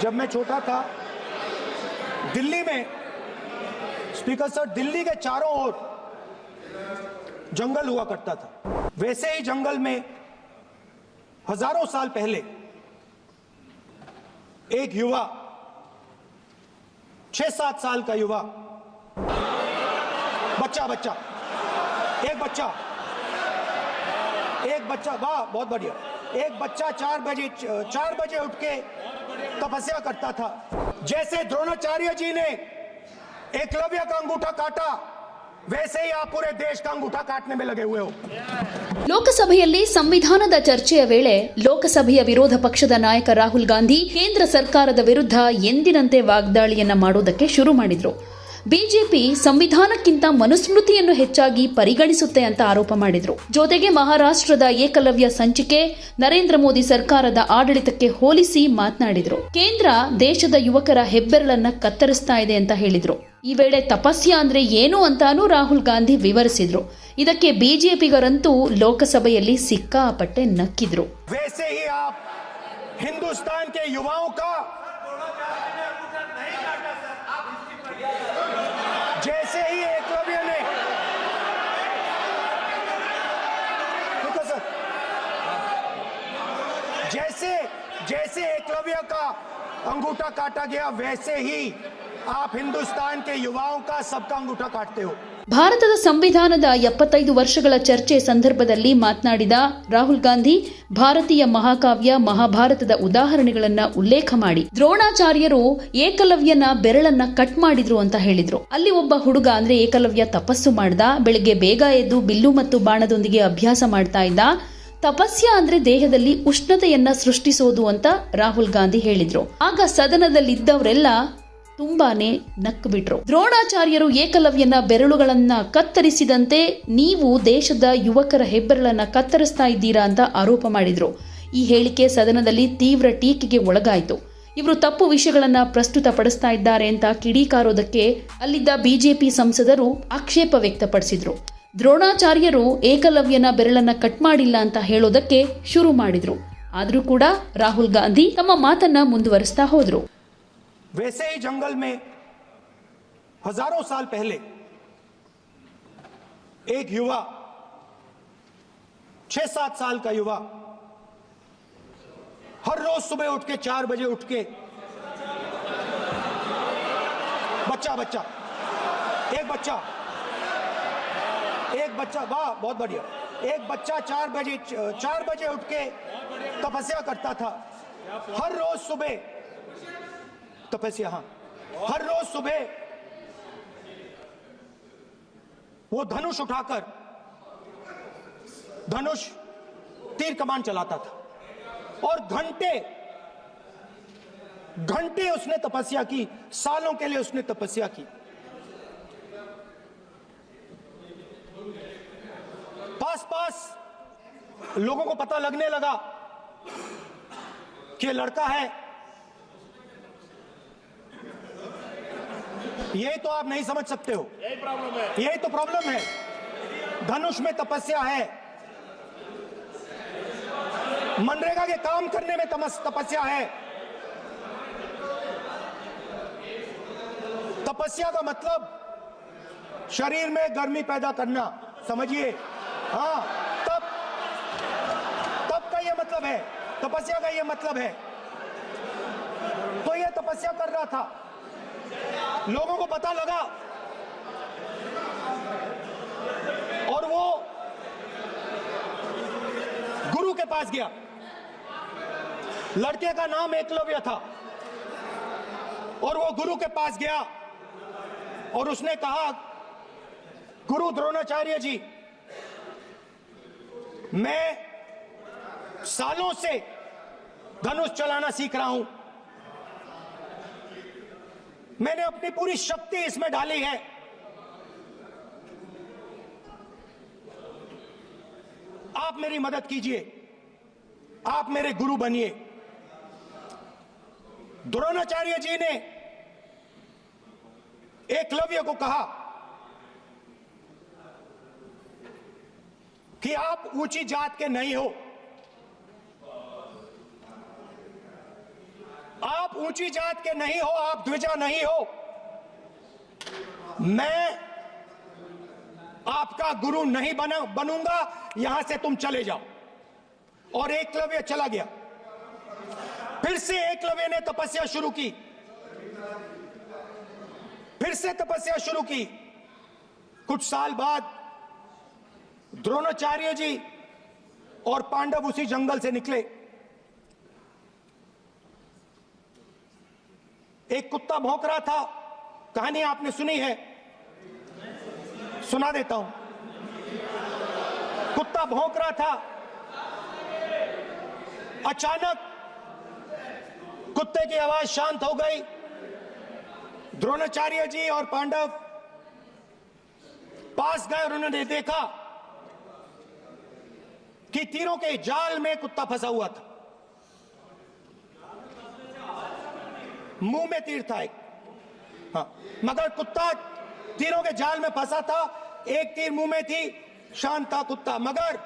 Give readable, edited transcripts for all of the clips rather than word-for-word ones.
जब मैं छोटा था दिल्ली में, स्पीकर सर, दिल्ली के चारों ओर जंगल हुआ करता था। वैसे ही जंगल में हजारों साल पहले एक युवा, 6-7 साल का युवा, एक बच्चा, वाह बहुत बढ़िया, एक बच्चा 4 बजे उठ के तपस्या करता था। जैसे द्रोणाचार्य जी ने एकलव्य का अंगूठा काटा, वैसे ही आप पूरे देश का अंगूठा काटने में लगे हुए हो। ಲೋಕಸಭೆಯಲ್ಲಿ ಸಂವಿಧಾನದ ಚರ್ಚೆಯ ವೇಳೆ ಲೋಕಸಭೆಯ ವಿರೋಧ ಪಕ್ಷದ ನಾಯಕ ರಾಹುಲ್ ಗಾಂಧಿ ಕೇಂದ್ರ ಸರ್ಕಾರದ ವಿರುದ್ಧ ಎಂದಿನಂತೆ ವಾಗ್ದಾಳಿಯನ್ನ ಮಾಡೋದಕ್ಕೆ ಶುರು ಮಾಡಿದ್ರು. ಬಿಜೆಪಿ ಸಂವಿಧಾನಕ್ಕಿಂತ ಮನುಸ್ಮೃತಿಯನ್ನು ಹೆಚ್ಚಾಗಿ ಪರಿಗಣಿಸುತ್ತೆ ಅಂತ ಆರೋಪ ಮಾಡಿದ್ರು. ಜೊತೆಗೆ ಮಹಾರಾಷ್ಟ್ರದ ಏಕಲವ್ಯ ಸಂಚಿಕೆ ನರೇಂದ್ರ ಮೋದಿ ಸರ್ಕಾರದ ಆಡಳಿತಕ್ಕೆ ಹೋಲಿಸಿ ಮಾತನಾಡಿದ್ರು. ಕೇಂದ್ರ ದೇಶದ ಯುವಕರ ಹೆಬ್ಬೆರಳನ್ನ ಕತ್ತರಿಸ್ತಾ ಇದೆ ಅಂತ ಹೇಳಿದ್ರು. ಈ ವೇಳೆ ತಪಸ್ಯ ಅಂದ್ರೆ ಏನು ಅಂತಾನೂ ರಾಹುಲ್ ಗಾಂಧಿ ವಿವರಿಸಿದ್ರು. ಇದಕ್ಕೆ ಬಿಜೆಪಿಗರಂತೂ ಲೋಕಸಭೆಯಲ್ಲಿ ಸಿಕ್ಕಾಪಟ್ಟೆ ನಕ್ಕಿದ್ರು. वैसे ही आप हिंदुस्तान के युवाओं का, जैसे ही एकलव्य ने, जैसे एकलव्य का अंगूठा काटा गया, वैसे ही आप हिंदुस्तान के युवाओं का सबका अंगूठा काटते हो. ಭಾರತದ ಸಂವಿಧಾನದ 75 ವರ್ಷಗಳ ಚರ್ಚೆ ಸಂದರ್ಭದಲ್ಲಿ ಮಾತನಾಡಿದ ರಾಹುಲ್ ಗಾಂಧಿ ಭಾರತೀಯ ಮಹಾಕಾವ್ಯ ಮಹಾಭಾರತದ ಉದಾಹರಣೆಗಳನ್ನ ಉಲ್ಲೇಖ ಮಾಡಿ ದ್ರೋಣಾಚಾರ್ಯರು ಏಕಲವ್ಯನ ಬೆರಳನ್ನ ಕಟ್ ಮಾಡಿದ್ರು ಅಂತ ಹೇಳಿದ್ರು. ಅಲ್ಲಿ ಒಬ್ಬ ಹುಡುಗ ಅಂದ್ರೆ ಏಕಲವ್ಯ ತಪಸ್ಸು ಮಾಡ್ದ. ಬೆಳಿಗ್ಗೆ ಬೇಗ ಎದ್ದು ಬಿಲ್ಲು ಮತ್ತು ಬಾಣದೊಂದಿಗೆ ಅಭ್ಯಾಸ ಮಾಡ್ತಾ ಇದ್ದ. ತಪಸ್ಯ ಅಂದ್ರೆ ದೇಹದಲ್ಲಿ ಉಷ್ಣತೆಯನ್ನ ಸೃಷ್ಟಿಸೋದು ಅಂತ ರಾಹುಲ್ ಗಾಂಧಿ ಹೇಳಿದ್ರು. ಆಗ ಸದನದಲ್ಲಿದ್ದವರೆಲ್ಲ ತುಂಬಾನೇ ನಕ್ಕು ಬಿಟ್ರು. ದ್ರೋಣಾಚಾರ್ಯರು ಏಕಲವ್ಯನ ಬೆರಳುಗಳನ್ನ ಕತ್ತರಿಸಿದಂತೆ ನೀವು ದೇಶದ ಯುವಕರ ಹೆಬ್ಬೆರಳನ್ನ ಕತ್ತರಿಸ್ತಾ ಇದ್ದೀರಾ ಅಂತ ಆರೋಪ ಮಾಡಿದ್ರು. ಈ ಹೇಳಿಕೆ ಸದನದಲ್ಲಿ ತೀವ್ರ ಟೀಕೆಗೆ ಒಳಗಾಯಿತು. ಇವರು ತಪ್ಪು ವಿಷಯಗಳನ್ನ ಪ್ರಸ್ತುತಪಡಿಸ್ತಾ ಇದ್ದಾರೆ ಅಂತ ಕಿಡಿಕಾರೋದಕ್ಕೆ ಅಲ್ಲಿದ್ದ ಬಿಜೆಪಿ ಸಂಸದರು ಆಕ್ಷೇಪ ವ್ಯಕ್ತಪಡಿಸಿದ್ರು. ದ್ರೋಣಾಚಾರ್ಯರು ಏಕಲವ್ಯನ ಬೆರಳನ್ನ ಕಟ್ ಮಾಡಿಲ್ಲ ಅಂತ ಹೇಳೋದಕ್ಕೆ ಶುರು ಮಾಡಿದ್ರು. ಆದ್ರೂ ಕೂಡ ರಾಹುಲ್ ಗಾಂಧಿ ತಮ್ಮ ಮಾತನ್ನ ಮುಂದುವರಿಸ್ತಾ ಹೋದ್ರು. वैसे ही जंगल में हजारों साल पहले एक युवा, 6-7 साल का युवा, हर रोज सुबह उठ के 4 बजे उठ के एक बच्चा, वाह बहुत बढ़िया, एक बच्चा 4 बजे उठ के तपस्या करता था. हर रोज सुबह तपस्या, हर रोज सुबह वो धनुष उठाकर तीर कमान चलाता था और घंटे उसने तपस्या की. सालों के लिए उसने तपस्या की. पास लोगों को पता लगने लगा कि लड़का है. यही तो आप नहीं समझ सकते हो, यही तो प्रॉब्लम है. धनुष में तपस्या है, मनरेगा के काम करने में तपस्या है. तपस्या का मतलब शरीर में गर्मी पैदा करना, समझिए. हाँ, तब का ये मतलब है, तपस्या का ये मतलब है. तो ये तपस्या कर रहा था. लोगों को पता लगा और वो गुरु के पास गया. लड़के का नाम एकलव्य था और वो गुरु के पास गया और उसने कहा, गुरु द्रोणाचार्य जी, मैं सालों से धनुष चलाना सीख रहा हूं. मैंने अपनी पूरी शक्ति इसमें डाली है. आप मेरी मदद कीजिए, आप मेरे गुरु बनिए. द्रोणाचार्य जी ने एकलव्य को कहा कि आप ऊंची जात के नहीं हो, आप आप ऊंची जात के नहीं हो, आप द्विजा नहीं हो। मैं आपका गुरु नहीं बनूंगा, यहां से तुम चले जाओ। और एकलव्य चला गया। फिर से एकलव्य ने तपस्या शुरू की, फिर से तपस्या शुरू की। कुछ साल बाद द्रोणाचार्य जी और पांडव उसी जंगल से निकले। एक कुत्ता भौंक रहा था, कहानी आपने सुनी है, सुना देता हूं। कुत्ता भौंक रहा था, अचानक कुत्ते की आवाज शांत हो गई। द्रोणाचार्य जी और पांडव पास गए और उन्होंने देखा कि तीरों के जाल में कुत्ता फंसा हुआ था। मुंह में तीर था एक, हाँ, मगर कुत्ता तीरों के जाल में फंसा था। एक तीर मुंह में थी, शांत था कुत्ता, मगर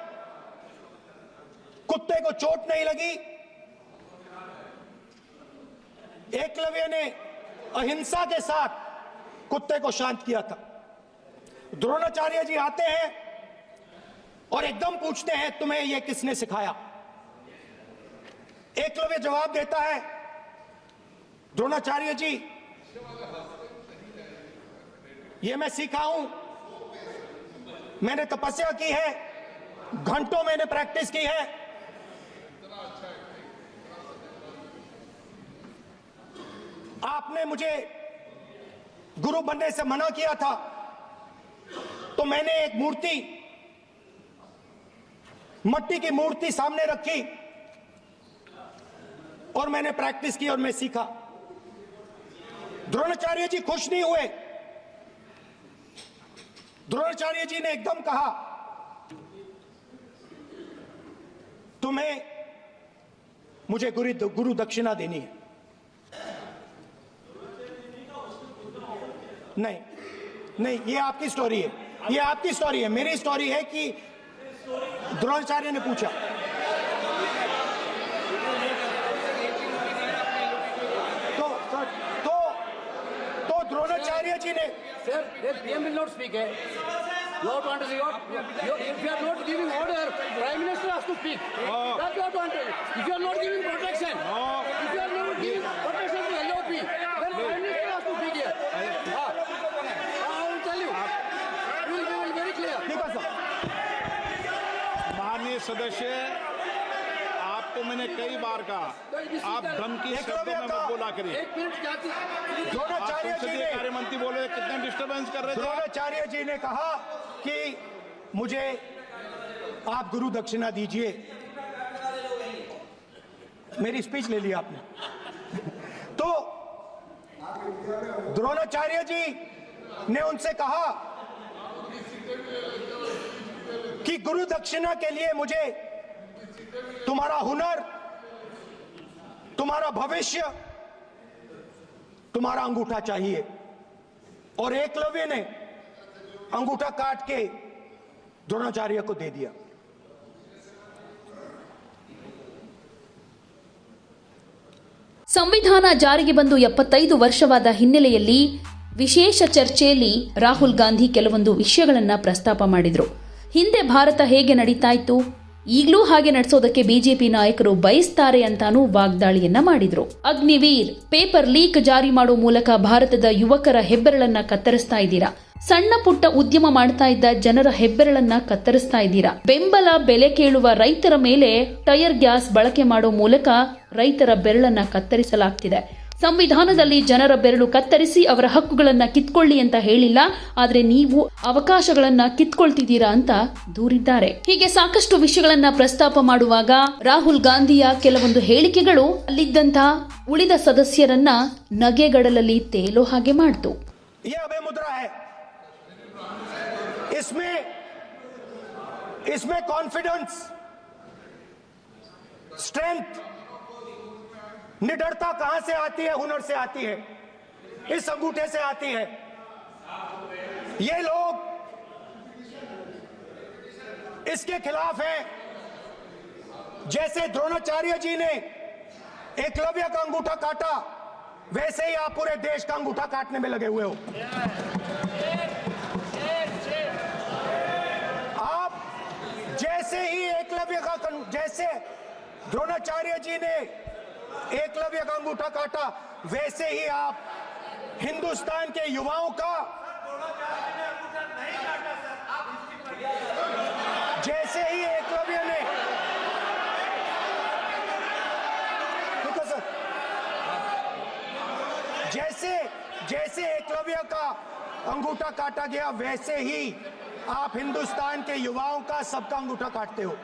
कुत्ते को चोट नहीं लगी। एकलव्य ने अहिंसा के साथ कुत्ते को शांत किया था। द्रोणाचार्य जी आते हैं और एकदम पूछते हैं, तुम्हें यह किसने सिखाया? एकलव्य जवाब देता है, द्रोणाचार्य जी, यह मैं सीखा हूं, मैंने तपस्या की है, घंटों मैंने प्रैक्टिस की है। आपने मुझे गुरु बनने से मना किया था, तो मैंने एक मूर्ति, मट्टी की मूर्ति सामने रखी और मैंने प्रैक्टिस की और मैं सीखा। द्रोणाचार्य जी खुश नहीं हुए। द्रोणाचार्य जी ने एकदम कहा, तुम्हें मुझे गुरु दक्षिणा देनी है। नहीं नहीं, ये आपकी स्टोरी है, ये आपकी स्टोरी है। मेरी स्टोरी है कि द्रोणाचार्य ने पूछा। तो द्रोणाचार्य जी ने, Sir, the PM will not speak. You have to understand. If you are not giving order, Prime Minister has to speak. That you have to understand. If you are not giving protection, if you are not giving protection to LOP, then Prime Minister has to speak here. I will tell you. We will be very clear. ठीक है sir. माननीय सदस्य, आपको मैंने कई बार कहा, आप धमकी शब्दों में मत बोला करिए। एक मिनट जाती। द्रोणाचार्य जी संसदीय ने, कार्य मंत्री बोले, कितना डिस्टर्बेंस कर रहे थे। द्रोणाचार्य जी ने कहा कि मुझे आप गुरु दक्षिणा दीजिए। मेरी स्पीच ले ली आपने। तो द्रोणाचार्य जी ने उनसे कहा कि गुरु दक्षिणा के लिए मुझे तुम्हारा हुनर, तुम्हारा भविष्य, तुम्हारा अंगूठा चाहिए। और एकलव्य ने अंगूठा काट के द्रोणाचार्य को दे दिया। ಸಂವಿಧಾನ ಜಾರಿಗೆ ಬಂದು 75 ವರ್ಷವಾದ ಹಿನ್ನೆಲೆಯಲ್ಲಿ ವಿಶೇಷ ಚರ್ಚೆಯಲ್ಲಿ ರಾಹುಲ್ ಗಾಂಧಿ ಕೆಲವೊಂದು ವಿಷಯಗಳನ್ನು ಪ್ರಸ್ತಾಪ ಮಾಡಿದ್ರು. ಹಿಂದೆ ಭಾರತ ಹೇಗೆ ನಡೀತಾ ಇತ್ತು, ಈಗಲೂ ಹಾಗೆ ನಡೆಸೋದಕ್ಕೆ ಬಿಜೆಪಿ ನಾಯಕರು ಬಯಸ್ತಾರೆ ಅಂತಾನೂ ವಾಗ್ದಾಳಿಯನ್ನ ಮಾಡಿದ್ರು. ಅಗ್ನಿವೀರ್ ಪೇಪರ್ ಲೀಕ್ ಜಾರಿ ಮಾಡೋ ಮೂಲಕ ಭಾರತದ ಯುವಕರ ಹೆಬ್ಬೆರಳನ್ನ ಕತ್ತರಿಸ್ತಾ ಇದ್ದೀರಾ. ಸಣ್ಣ ಪುಟ್ಟ ಉದ್ಯಮ ಮಾಡ್ತಾ ಇದ್ದ ಜನರ ಹೆಬ್ಬೆರಳನ್ನ ಕತ್ತರಿಸ್ತಾ ಇದ್ದೀರಾ. ಬೆಂಬಲ ಬೆಲೆ ಕೇಳುವ ರೈತರ ಮೇಲೆ ಟೈರ್ ಗ್ಯಾಸ್ ಬಳಕೆ ಮಾಡೋ ಮೂಲಕ ರೈತರ ಬೆರಳನ್ನ ಕತ್ತರಿಸಲಾಗ್ತಿದೆ. ಸಂವಿಧಾನದಲ್ಲಿ ಜನರ ಬೆರಳು ಕತ್ತರಿಸಿ ಅವರ ಹಕ್ಕುಗಳನ್ನ ಕಿತ್ಕೊಳ್ಳಿ ಅಂತ ಹೇಳಿಲ್ಲ, ಆದ್ರೆ ನೀವು ಅವಕಾಶಗಳನ್ನ ಕಿತ್ಕೊಳ್ತಿದ್ದೀರಾ ಅಂತ ದೂರಿದ್ದಾರೆ. ಹೀಗೆ ಸಾಕಷ್ಟು ವಿಷಯಗಳನ್ನ ಪ್ರಸ್ತಾಪ ಮಾಡುವಾಗ ರಾಹುಲ್ ಗಾಂಧಿಯ ಕೆಲವೊಂದು ಹೇಳಿಕೆಗಳು ಅಲ್ಲಿದ್ದಂತ ಉಳಿದ ಸದಸ್ಯರನ್ನ ನಗೆಗಡಲಲ್ಲಿ ತೇಲೋ ಹಾಗೆ ಮಾಡ್ತು. इसमें कॉन्फिडेंस, स्ट्रेंथ, निडरता कहां से आती है? हुनर से आती है, इस अंगूठे से आती है। ये लोग इसके खिलाफ हैं। जैसे द्रोणाचार्य जी ने एकलव्य का अंगूठा काटा, वैसे ही आप पूरे देश का अंगूठा काटने में लगे हुए हो। आप जैसे ही एकलव्य का जैसे द्रोणाचार्य जी ने एकलव्य का अंगूठा काटा, वैसे ही आप हिंदुस्तान के युवाओं का, जैसे ही एकलव्य ने, देखो सर, जैसे एकलव्य का अंगूठा काटा गया, वैसे ही आप हिंदुस्तान के युवाओं का सबका अंगूठा काटते हो।